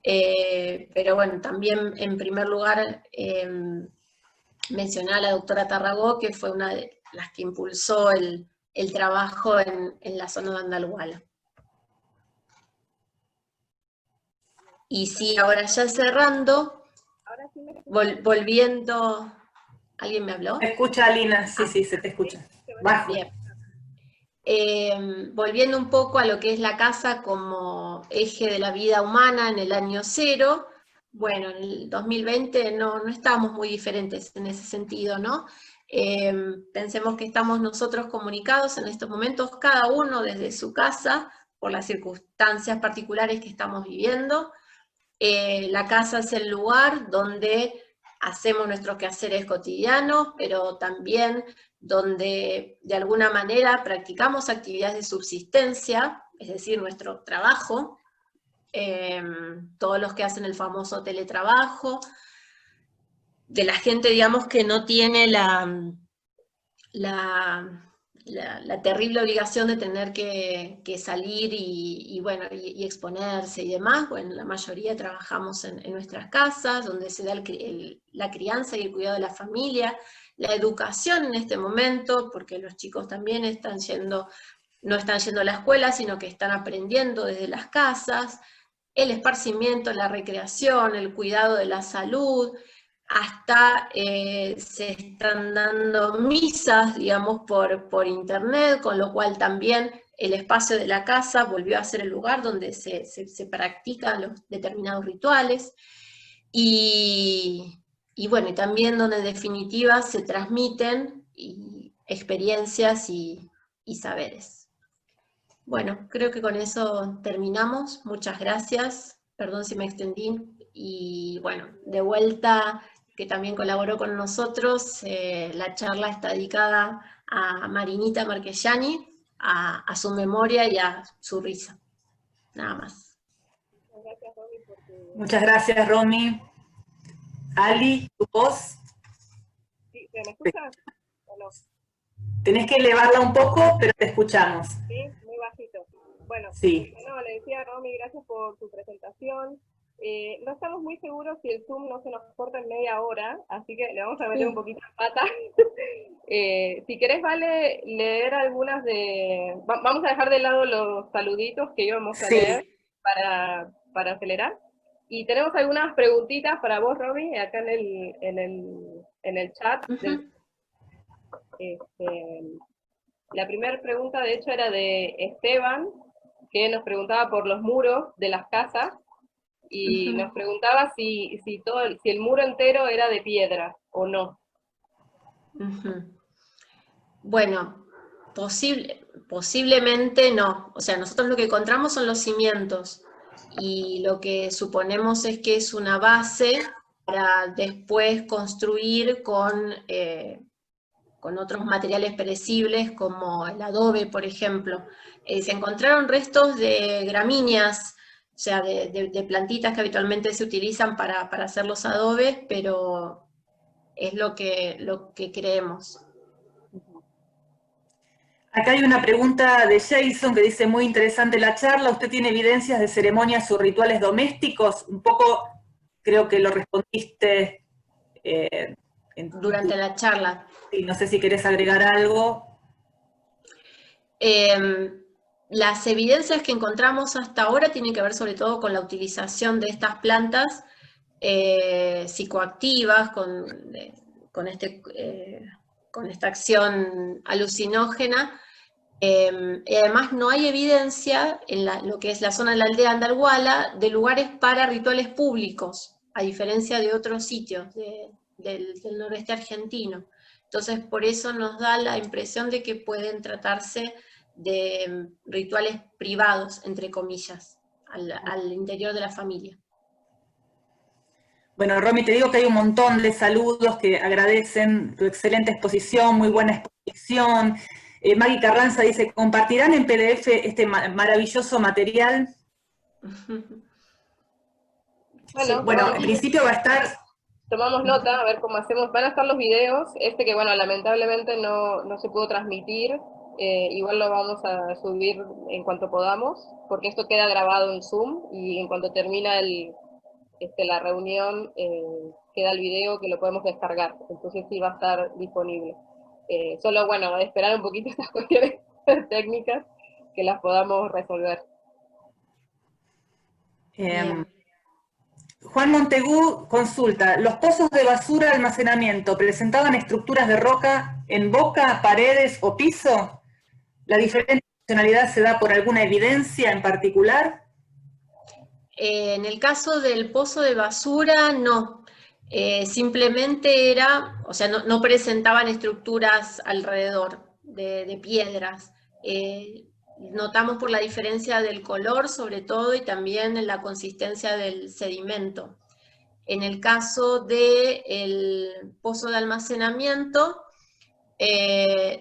pero bueno, también en primer lugar mencioné a la doctora Tarragó, que fue una las que impulsó el trabajo en la zona de Andalhuala. Y sí, ahora ya cerrando, volviendo... ¿Alguien me habló? ¿Me escucha, Alina? Sí, sí, se te escucha. Bajo. Bien. Volviendo un poco a lo que es la casa como eje de la vida humana en el año cero, bueno, en el 2020 no estamos muy diferentes en ese sentido, ¿no? Pensemos que estamos nosotros comunicados en estos momentos, cada uno desde su casa, por las circunstancias particulares que estamos viviendo. La casa es el lugar donde hacemos nuestros quehaceres cotidianos, pero también donde de alguna manera practicamos actividades de subsistencia, es decir, nuestro trabajo, todos los que hacen el famoso teletrabajo, de la gente, digamos, que no tiene la terrible obligación de tener que salir y exponerse y demás. Bueno, la mayoría trabajamos en nuestras casas, donde se da la crianza y el cuidado de la familia, la educación en este momento, porque los chicos también no están yendo a la escuela, sino que están aprendiendo desde las casas, el esparcimiento, la recreación, el cuidado de la salud, hasta se están dando misas, digamos, por internet, con lo cual también el espacio de la casa volvió a ser el lugar donde se practican los determinados rituales, y bueno, y también donde en definitiva se transmiten experiencias y saberes. Bueno, creo que con eso terminamos. Muchas gracias. Perdón si me extendí. Y bueno, de vuelta, que también colaboró con nosotros, la charla está dedicada a Marinita Marchesani, a su memoria y a su risa. Nada más. Muchas gracias, Romy. Ali, ¿tu voz? Sí, ¿se me escucha o no? Tenés que elevarla un poco, pero te escuchamos. Sí, muy bajito. Bueno, sí. No, le decía a Romy, gracias por tu presentación. No estamos muy seguros si el Zoom no se nos corta en media hora, así que le vamos a meter un poquito de pata. Si querés, Vale, leer algunas de... Vamos a dejar de lado los saluditos que íbamos a leer para acelerar. Y tenemos algunas preguntitas para vos, Romy, acá en el chat. La primera pregunta, de hecho, era de Esteban, que nos preguntaba por los muros de las casas, y nos preguntaba si el muro entero era de piedra o no. Bueno, posiblemente no. O sea, nosotros lo que encontramos son los cimientos, y lo que suponemos es que es una base para después construir con otros materiales perecibles como el adobe, por ejemplo. Se encontraron restos de gramíneas, o sea, de plantitas que habitualmente se utilizan para hacer los adobes, pero es lo que creemos. Acá hay una pregunta de Jason que dice, muy interesante la charla, ¿usted tiene evidencias de ceremonias o rituales domésticos? Un poco creo que lo respondiste durante la charla. Sí, no sé si querés agregar algo. Las evidencias que encontramos hasta ahora tienen que ver sobre todo con la utilización de estas plantas psicoactivas, con esta acción alucinógena. Y además no hay evidencia en lo que es la zona de la aldea Andalhuala de lugares para rituales públicos, a diferencia de otros sitios del noroeste argentino. Entonces, por eso nos da la impresión de que pueden tratarse de rituales privados, entre comillas, al interior de la familia. Bueno, Romy, te digo que hay un montón de saludos que agradecen tu excelente exposición, muy buena exposición. Maggie Carranza dice, ¿compartirán en PDF este maravilloso material? Bueno, en principio va a estar... Tomamos nota, a ver cómo hacemos. Van a estar los videos, que bueno, lamentablemente no se pudo transmitir, igual lo vamos a subir en cuanto podamos, porque esto queda grabado en Zoom, y en cuanto termina la reunión, queda el video que lo podemos descargar, entonces sí va a estar disponible. Solo, bueno, esperar un poquito estas cuestiones técnicas que las podamos resolver. Juan Montegú consulta, ¿los pozos de basura de almacenamiento presentaban estructuras de roca en boca, paredes o piso? ¿La diferente funcionalidad se da por alguna evidencia en particular? En el caso del pozo de basura, no. Simplemente era, o sea, no presentaban estructuras alrededor de piedras. Notamos por la diferencia del color, sobre todo, y también en la consistencia del sedimento. En el caso del pozo de almacenamiento,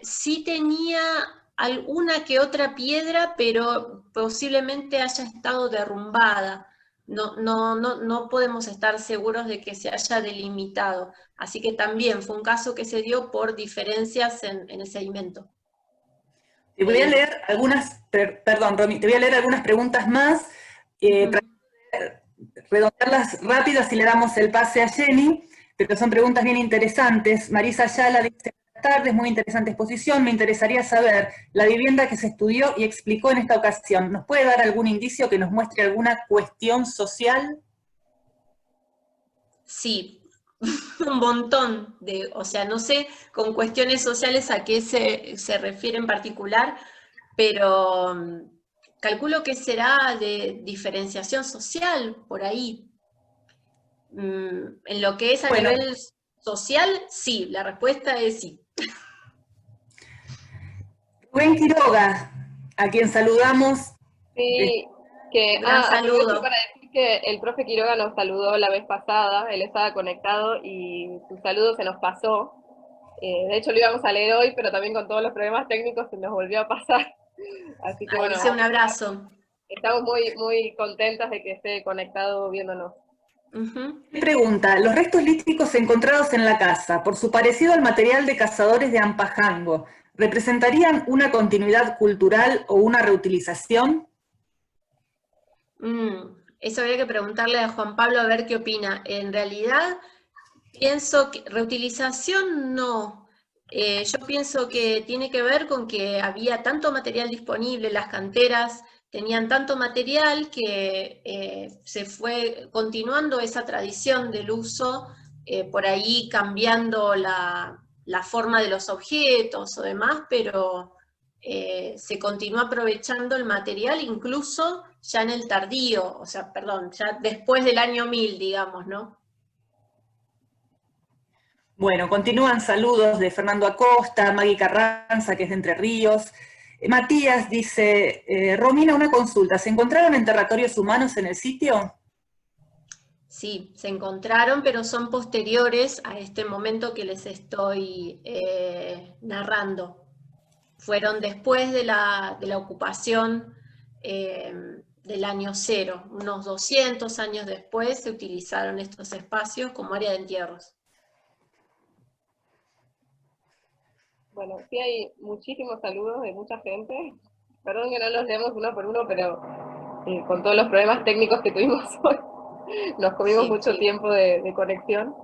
sí tenía alguna que otra piedra, pero posiblemente haya estado derrumbada. No podemos estar seguros de que se haya delimitado. Así que también fue un caso que se dio por diferencias en el sedimento. Te voy a leer algunas, perdón, Romy, te voy a leer algunas preguntas más, para redondearlas rápido, así le damos el pase a Jenny, pero son preguntas bien interesantes. Marisa Ayala dice, buenas tardes, muy interesante exposición, me interesaría saber la vivienda que se estudió y explicó en esta ocasión. ¿Nos puede dar algún indicio que nos muestre alguna cuestión social? Sí, un montón de, o sea, no sé con cuestiones sociales a qué se refiere en particular, pero calculo que será de diferenciación social, por ahí. En lo que es a nivel social, sí, la respuesta es sí. Rubén Quiroga, a quien saludamos. Sí, que, Gran saludo. aprovecho para decir que el profe Quiroga nos saludó la vez pasada, él estaba conectado y su saludo se nos pasó. De hecho lo íbamos a leer hoy, pero también con todos los problemas técnicos se nos volvió a pasar. Así que bueno, un abrazo. Estamos muy, muy contentas de que esté conectado viéndonos. Pregunta, los restos líticos encontrados en la casa, por su parecido al material de cazadores de Ampajango, ¿representarían una continuidad cultural o una reutilización? Eso habría que preguntarle a Juan Pablo a ver qué opina. En realidad, pienso que reutilización no. Yo pienso que tiene que ver con que había tanto material disponible, las canteras tenían tanto material que se fue continuando esa tradición del uso, por ahí cambiando la forma de los objetos o demás, pero se continuó aprovechando el material incluso ya en el tardío, o sea, perdón, ya después del año 1000, digamos, ¿no? Bueno, continúan saludos de Fernando Acosta, Maggie Carranza, que es de Entre Ríos. Matías dice, Romina, una consulta, ¿se encontraron enterratorios humanos en el sitio? Sí, se encontraron, pero son posteriores a este momento que les estoy narrando. Fueron después de la ocupación del año 0, unos 200 años después se utilizaron estos espacios como área de entierros. Bueno, sí hay muchísimos saludos de mucha gente. Perdón que no los leemos uno por uno, pero con todos los problemas técnicos que tuvimos hoy, nos comimos mucho tiempo de conexión.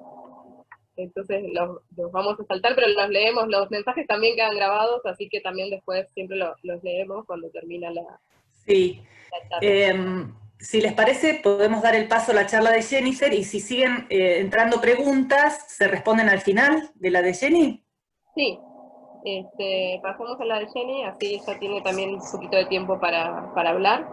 Entonces los vamos a saltar, pero los leemos, los mensajes también quedan grabados, así que también después siempre los leemos cuando termina la charla. Si les parece, podemos dar el paso a la charla de Jennifer, y si siguen entrando preguntas, ¿se responden al final de la de Jenny? Sí, pasamos a la de Jenny, así ella tiene también un poquito de tiempo para hablar.